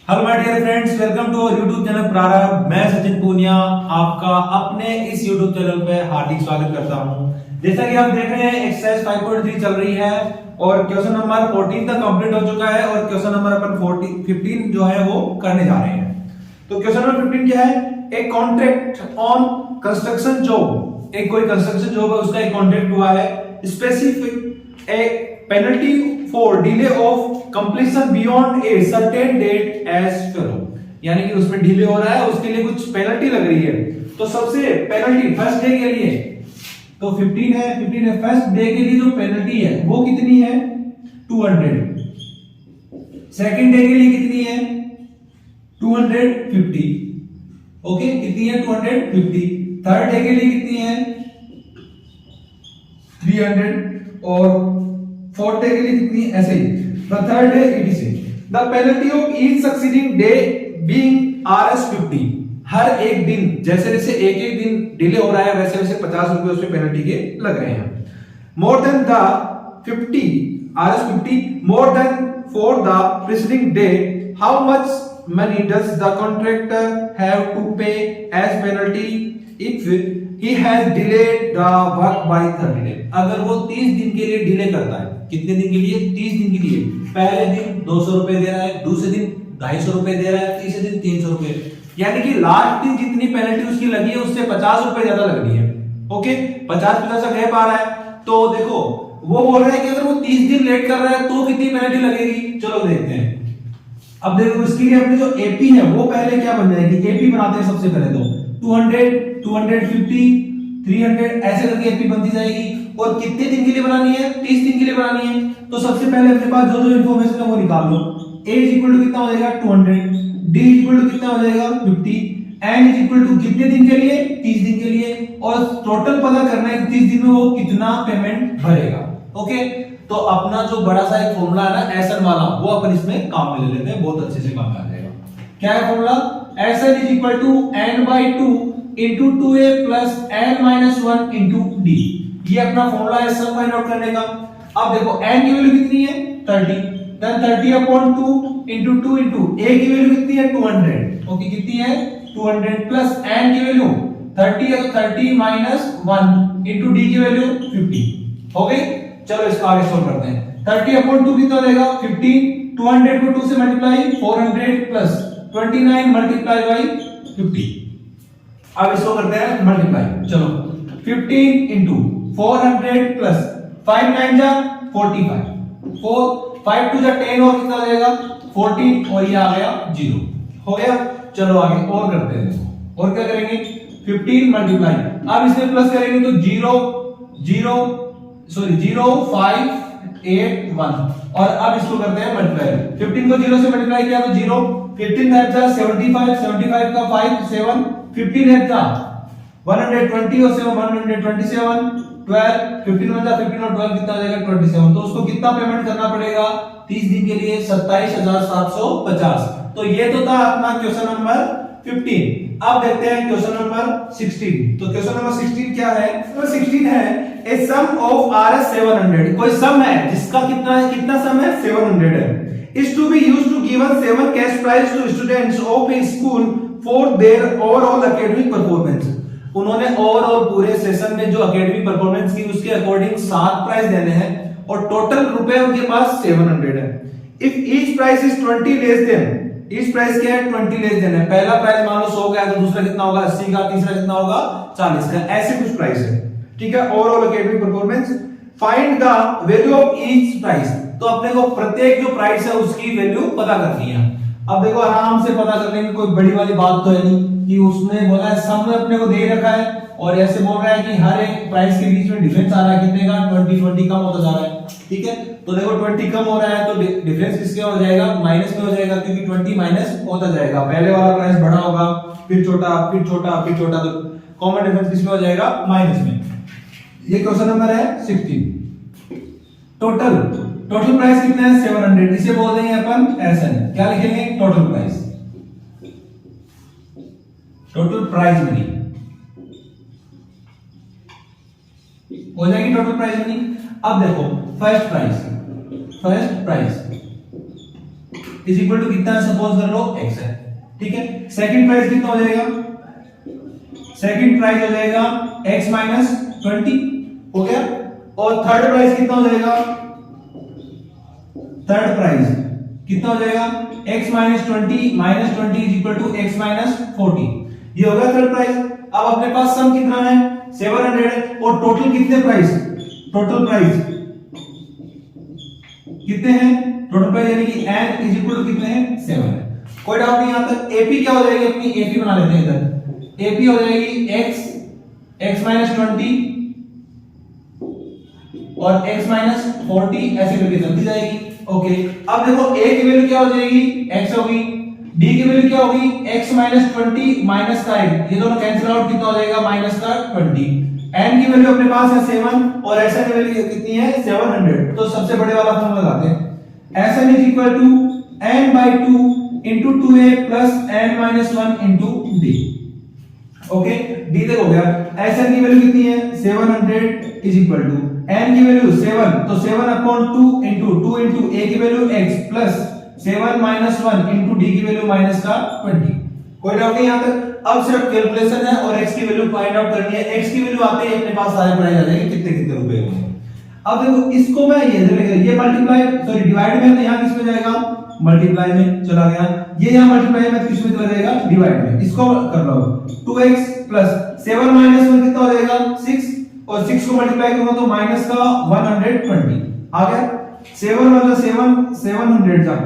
Hello my dear friends, welcome to our YouTube channel Prarambh. मैं सचिन पूनिया आपका अपने इस यूट्यूब चैनल पे हार्दिक स्वागत करता हूं। जैसा कि आप देख रहे हैं एक्सरसाइज 5.3 चल रही है और क्वेश्चन नंबर 14 तक कंप्लीट हो चुका है और क्वेश्चन नंबर अपन 15 जो है वो करने जा रहे हैं। तो क्वेश्चन नंबर 15 क्या है? एक कॉन्ट्रैक्ट ऑन कंस्ट्रक्शन जॉब, एक कोई कंस्ट्रक्शन जॉब है उसका एक कॉन्ट्रैक्ट हुआ है। Specific a penalty for delay of completion beyond a certain date as follow, यानी कि उसमें डिले हो रहा है, उसके लिए कुछ पेनल्टी लग रही है। तो सबसे पेनल्टी फर्स्ट डे के लिए तो 15 है फर्स्ट डे के लिए जो पेनल्टी है वो कितनी है? 200। सेकंड डे के लिए कितनी है? 250। ओके, कितनी है? 250। थर्ड डे के लिए कितनी है? 300 और फोर्थ डे के लिए कितनी? ऐसे ही the third day 86। The penalty of each succeeding day being RS 50। हर एक दिन जैसे जैसे एक एक दिन डिले हो रहा है वैसे वैसे 50 रुपए उसमें पेनल्टी के लग रहे हैं। More than the 50 RS 50 more than for the preceding day, how much money does the contractor have to pay as penalty if he has delayed the work by 30 days। अगर वो 30 दिन के लिए डिले करता है, कितने दिन के लिए? 30 दिन के लिए। पहले दिन 200 रुपए दे रहा है, दूसरे दिन 250 रुपए दे रहा है, तीसरे दिन 300 रुपए, यानी कि लास्ट दिन जितनी पेनल्टी उसकी लगी है उससे 50 रुपए ज्यादा लग रही है। ओके, 50-50 का गैप आ रहा है। तो देखो वो बोल रहा है कि अगर वो 30 दिन लेट कर रहा है तो कितनी पेनल्टी लगेगी, चलो देखते हैं। अब देखो इसके लिए अपनी जो एपी है वो पहले क्या बन जाएगी? एपी बनाते हैं सबसे पहले तो 200, 250, 300 ऐसे करके एपी बनती जाएगी। और कितने दिन के लिए बनानी है? 30 दिन के लिए बनानी है। तो सबसे पहले अपने पास जो जो इंफॉर्मेशन है वो निकाल लो। A इज इक्वल टू कितना हो जाएगा? 200, D इज इक्वल टू कितना हो जाएगा? 50, N इज इक्वल टू कितने दिन के लिए? 30 दिन के लिए। और टोटल पता करना है 30 दिन में वो कितना पेमेंट भरेगा। ओके, तो अपना जो बड़ा सा एक फॉर्मूला है ना एसएन वाला, वो अपन इसमें काम में ले लेते हैं, बहुत अच्छे से काम में आ जाएगा। क्या है formula? S N is equal to n/2 into 2a plus n minus 1 into d। ये अपना फॉर्मूला है सब फाइंड आउट करने का। अब देखो n की वैल्यू कितनी है? 30, देन 30/2 into 2 into a की वैल्यू कितनी है? 200। ओके, कितनी है? 200 प्लस n की वैल्यू 30 है तो 30 minus 1 into d की वैल्यू 50। हो गई? चलो इसको आगे सॉल्व करते हैं। 30/2 कितना देगा? 15। 200 को 2 से मल्टीप्लाई 400 प्लस 29 मल्टीप्लाई बाई 50। अब इसको करते हैं मल्टीप्लाई। चलो 15 इंटू 400 प्लस 5 9 जा 45, 4 5 2 जा 10 और कितना हो जाएगा? 14 और ये आ गया 0। हो गया? चलो आगे और करते हैं। और क्या करेंगे? 15 मल्टीप्लाई, अब इसमें प्लस करेंगे तो 0 5 8 1 और अब इसको करते हैं मल्टीप्लाई। 15 को 0 से मल्टीप्लाई किया तो 0, 15 है 75, 75 का 5 7, 15 है 120 और 7 127, 12 15 में 15 और 12 कितना आ जाएगा? 27। तो उसको कितना पेमेंट करना पड़ेगा 30 दिन के लिए? 27,750। तो ये तो था अपना क्वेश्चन नंबर 15। अब देखते हैं क्वेश्चन नंबर 16। तो क्वेश्चन नंबर 16 क्या है? नंबर 16 है ए सम ऑफ आरएस 700। कोई सम है जिसका कितना है? कितना सम है? 700 है। is to be used to given 7 cash prize to students of a school for their overall academic performance। उन्होंने ओवरऑल पूरे सेशन में जो एकेडमिक परफॉर्मेंस की उसके अकॉर्डिंग 7 प्राइज देने हैं और टोटल रुपए उनके पास 700 है। If each price is 20 less than, each price क्या है? 20 लेस देन है। पहला प्राइस मान लो 100 का है तो दूसरा कितना होगा? 80 का, तीसरा कितना होगा? 40 का। ऐसे कुछ प्राइस है, ठीक है। Overall academic performance, find the value of each price. तो अपने को प्रत्येक जो प्राइस है उसकी वैल्यू पता करनी है। अब देखो आराम से पता करने की कोई बड़ी वाली बात तो है नहीं कि उसने बोला है सम में अपने को दे रखा है और ऐसे बोल रहा है कि हर एक प्राइस के बीच में डिफरेंस आ रहा है कितने का? 20 कम होता जा रहा है, ठीक है। तो देखो 20 कम हो रहा है तो डिफरेंस किसके हो जाएगा? माइनस में हो जाएगा, क्योंकि 20 माइनस होता जाएगा। पहले वाला प्राइस बड़ा होगा, फिर छोटा, फिर छोटा, फिर छोटा, तो कॉमन डिफरेंस किसमें हो जाएगा? माइनस में। ये क्वेश्चन नंबर है 16। टोटल प्राइस कितना है? 700। इसे बोल देंगे अपन एसएन। क्या लिखेंगे? Total price, total price money हो जाएगी टोटल प्राइस मनी। अब देखो first price is equal to कितना है, सपोज कर लो x है, ठीक है। सेकंड प्राइस कितना हो जाएगा, सेकंड प्राइस हो जाएगा x माइनस 20 हो गया। और थर्ड प्राइस कितना हो जाएगा, थर्ड प्राइस कितना हो जाएगा, x minus 20 is equal to x minus 40, ये हो गया थर्ड प्राइस। अब अपने पास सम कितना है, 700 और टोटल कितने प्राइस, टोटल प्राइस कितने हैं, टोटल प्राइस यानी कि n इज इक्वल टू कितने हैं, 7 है। कोई डाउट नहीं यहां तक। एपी क्या हो जाएगी अपनी, एपी बना लेते हैं इधर। एपी हो जाएगी x माइनस 20 और x माइनस 40 ऐसे करके चलती जाएगी। ओके, अब देखो a की वैल्यू क्या हो जाएगी, x होगी, d की वैल्यू क्या होगी, x माइनस 20 माइनस का 1, ये दोनों कैंसिल आउट, कितना हो जाएगा, माइनस का 20। n की वैल्यू अपने पास है 7 और sn की वैल्यू कितनी है, 700। तो सबसे बड़े वाला फॉर्मूला लगाते हैं, sn is equal to n by 2 into 2a plus n minus 1 into d। Okay, d तक हो गया। sn की वैल्यू कितनी है, 700 इज इक्वल टू n की वैल्यू 7, तो 7 अपॉन 2 into a की value x plus 7 minus 1 into d की वैल्यू माइनस का 20। कोई डाउट नहीं यहां तक। अब सिर्फ कैलकुलेशन है और x की वैल्यू फाइंड आउट करनी है। x की वैल्यू आते ही अपने पास सारे प्राइस आ जाएंगे कितने कितने रुपए होंगे। अब देखो इसको मैं ये मल्टीप्लाई सॉरी डिवाइड में, यहां किस में जाएगा, मल्टीप्लाई में चला गया, ये यहां मल्टीप्लाई में किस में चला जाएगा, डिवाइड में। इसको कर लो 2x प्लस 7 माइनस 1 कितना हो जाएगा, 6, और 6 को मल्टीप्लाई करूंगा तो माइनस का 120 आ गया। 7 मतलब 700 जा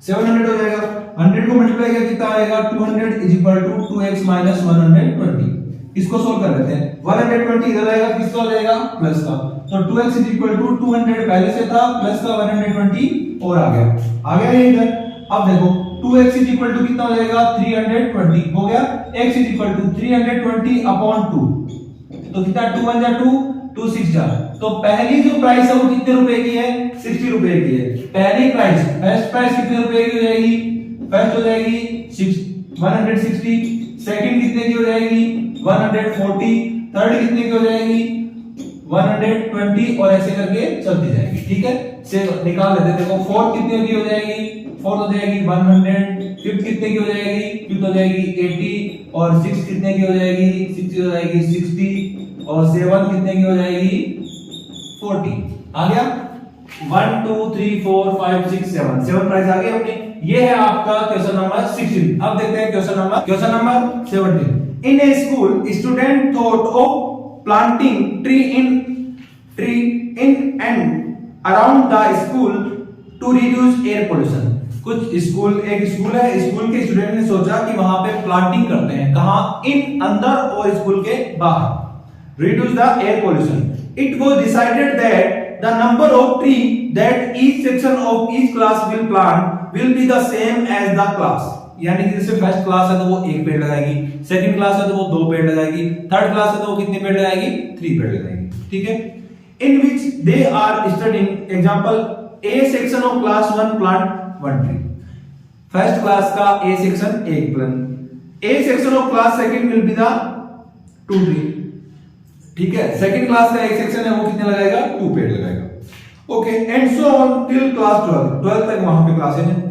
700 हो जाएगा, 100 को मल्टीप्लाई करके कितना आएगा, 200 is equal to 2x minus 120। इसको सोल्व कर लेते हैं, 120 इधर आएगा, किसका हो जाएगा, प्लस का, तो 2x इज इक्वल टू 200 पहले से था, प्लस का 120 और आ गया ये इधर। अब देखो 2x इज इक्वल टू कितना हो जाएगा, 320 हो गया। x is equal to 320 upon 2, तो कितना 2 1 जा 2, 2 6 जा, तो पहली जो प्राइस है वो कितने रुपए की है, 60 रुपए की है। पहली प्राइस, फर्स्ट प्राइस कितने रुपए की हो जाएगी, फर्स्ट हो जाएगी 160, सेकंड कितने की हो जाएगी 140, थर्ड कितने की हो जाएगी 120 और ऐसे करके चलती जाएगी, ठीक है। से निकाल लेते हैं, देखो फोर्थ कितने की हो जाएगी, फोर्थ हो जाएगी 100, फिफ्थ कितने की हो जाएगी, फिफ्थ हो जाएगी 80, और सिक्स कितने की हो जाएगी, सिक्स हो जाएगी 60, और सेवन कितने की हो जाएगी 40। आ गया 1 2 3 4 5 6 7 प्राइस आ गए अपने। ये है आपका क्वेश्चन नंबर 16। अब देखते हैं question number 17। In a school, student thought of planting tree in and around the school to reduce air pollution। एक स्कूल है, स्कूल के स्टूडेंट ने सोचा कि वहां पे प्लांटिंग करते हैं, कहां, इन अंदर और स्कूल के बाहर, reduce the air pollution। It was decided that the number of tree that each section of each class will plant will be the same as the class। यानी कि जैसे फर्स्ट क्लास है तो वो एक पेड़ लगाएगी, सेकंड क्लास है तो वो 2 पेड़ लगाएगी, थर्ड क्लास है तो वो कितने पेड़ लगाएगी, 3 पेड़ लगाएगी, ठीक है। In which they are studying, example A section of class 1 plant 1 tree. First class का A section 1 plant, A section of class second will be the 2 tree, ठीक है। सेकंड क्लास का एक सेक्शन है वो कितने लगाएगा, 2 पेड़ लगाएगा, okay. And so on till class 12 तक वहां पे क्लासेस हैं।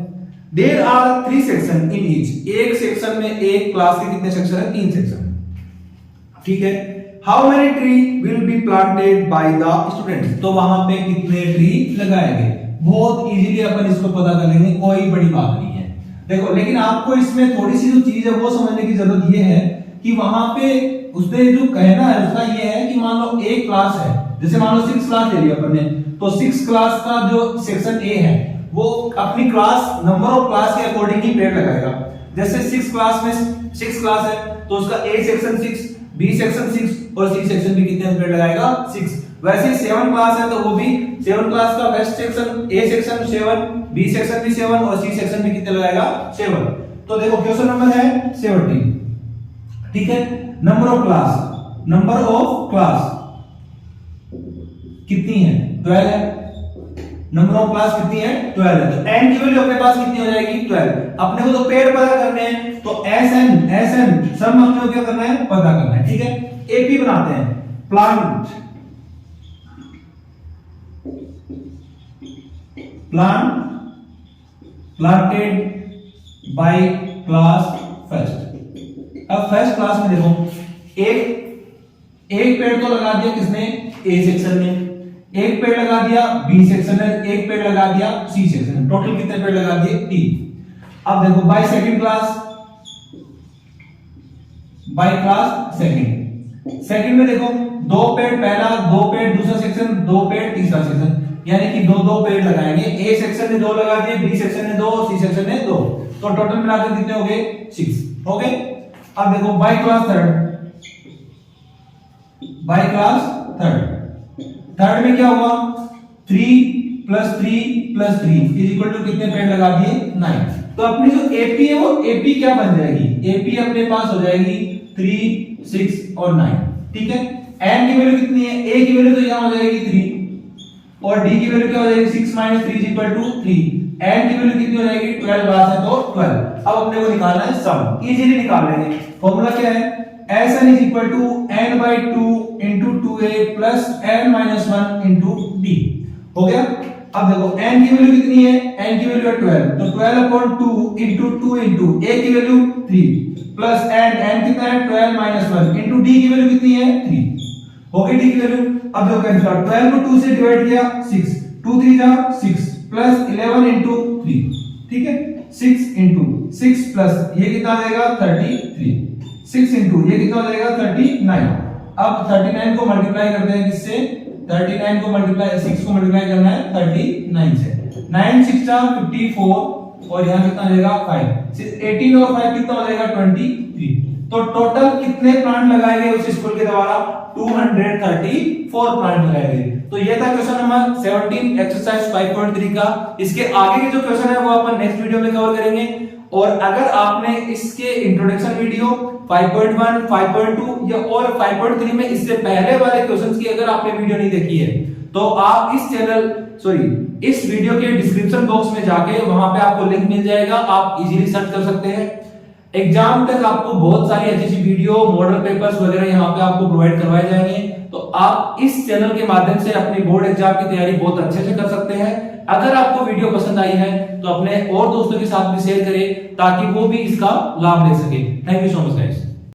There are 3 section in each, एक सेक्शन में, एक क्लास के कितने सेक्शन है, 3 सेक्शन, ठीक है। How many tree will be planted by the students, तो वहां पे कितने ट्री लगाए गए, बहुत इजीली अपन इसको पता कर लेंगे, कोई बड़ी बात नहीं है। देखो लेकिन आपको इसमें थोड़ी सी जो चीज है वो समझने की जरूरत ये है कि वहां पे उसने जो कहना है उसका ये है कि मान लो एक क्लास है, जैसे मान लो 6 क्लास ले लिया अपन ने, तो 6 क्लास का जो सेक्शन ए है वो अपनी क्लास, नंबर ऑफ क्लास के अकॉर्डिंग ही पेड़ लगाएगा। जैसे 6 क्लास में 6 क्लास है तो उसका ए सेक्शन 6, बी सेक्शन 6 और सी सेक्शन भी कितने पेड़ लगाएगा, 6। वैसे 7 क्लास है तो वो भी 7 क्लास का first section, A section 7, B section भी 7 और सी सेक्शन भी कितने लगाएगा, 7। तो देखो क्वेश्चन नंबर है 17, ठीक है। नंबर ऑफ क्लास कितनी है, 12 है। नंबर ऑफ क्लास कितनी है, 12 है, तो n की वैल्यू अपने पास कितनी हो जाएगी, 12। अपने को तो पेड़ पता करने हैं, तो sn सम अपने को क्या करना है, पता करना है, ठीक है। एपी बनाते हैं, plant planted by class first. अब फर्स्ट क्लास में देखो एक पेड़ को लगा दिया किसने, ए सेक्शन में, एक पेड़ लगा दिया बी सेक्शन में, एक पेड़ लगा दिया सी सेक्शन में, टोटल कितने पेड़ लगा दिए, 3। अब देखो by second class, by class second में देखो 2 पेड़ पहला, 2 पेड़ दूसरा सेक्शन, 2 पेड़ तीसरा सेक्शन, यानी कि 2 पेड़ लगाएंगे। ए सेक्शन ने 2 लगा दिए, बी सेक्शन ने 2, सी सेक्शन ने 2, तो टोटल मिलाकर कितने हो गए, 6 हो गए। अब देखो बाय क्लास थर्ड में क्या हुआ, 3 + 3 + 3 = कितने पेड़ लगा दिए, 9। तो अपनी जो एपी है वो एपी क्या बन जाएगी, एपी अपने पास हो जाएगी 3, 6 और 9, ठीक है। एन की वैल्यू कितनी है, ए की वैल्यू तो यहां हो जाएगी 3 और डी की वैल्यू क्या हो जाएगी, 6 - 3 = 3। एन की वैल्यू कितनी हो जाएगी, 12 बार है तो 12। अब अपने को निकालना है सम, इजीली निकाल लेंगे। फॉर्मूला क्या है, Sn = n/2 × 2a + n - 1 × d, हो गया। अब देखो n की वैल्यू कितनी है, n की वैल्यू है 12, तो 12/2 × 2 × a की वैल्यू 3 प्लस n कितना है, 12 - 1 × d की वैल्यू कितनी है, 3, हो गई d की वैल्यू। अब देखो कैंसिल, 12 को 2 से डिवाइड किया, 6, 2 3 जा 6 प्लस 11 × 3, ठीक है, 6 × 6 प्लस ये कितना आ जाएगा, 33, 6 × ये कितना हो जाएगा, 39। अब 39 को मल्टीप्लाई करते हैं किससे, 39 को मल्टीप्लाई 6 को मल्टीप्लाई करना है 39 से, 9 6 54 और यहां कितना आ जाएगा 5, 18 और 5 कितना हो जाएगा 23। तो टोटल कितने प्लांट लगाए गए उस स्कूल के द्वारा, 234 प्लांट लगाए गए। तो ये था क्वेश्चन नंबर 17 एक्सरसाइज 5.3 का। इसके आगे के जो क्वेश्चन है वो अपन नेक्स्ट वीडियो में कवर करेंगे। और अगर आपने इसके इंट्रोडक्शन वीडियो 5.1, 5.2 या और 5.3 में इससे पहले वाले क्वेश्चंस की अगर आपने वीडियो नहीं देखी है तो आप इस वीडियो के डिस्क्रिप्शन बॉक्स में जाके वहां पे आपको लिंक मिल जाएगा, आप इजीली सर्च कर सकते हैं। एग्जाम तक आपको बहुत सारी अच्छी वीडियो, मॉडल पेपर्स वगैरह यहाँ पे आपको प्रोवाइड करवाए जाएंगे, तो आप इस चैनल के माध्यम से अपनी बोर्ड एग्जाम की तैयारी बहुत अच्छे से कर सकते हैं। अगर आपको वीडियो पसंद आई है तो अपने और दोस्तों के साथ भी शेयर करें ताकि वो भी इसका लाभ ले सके। Thank you so much guys.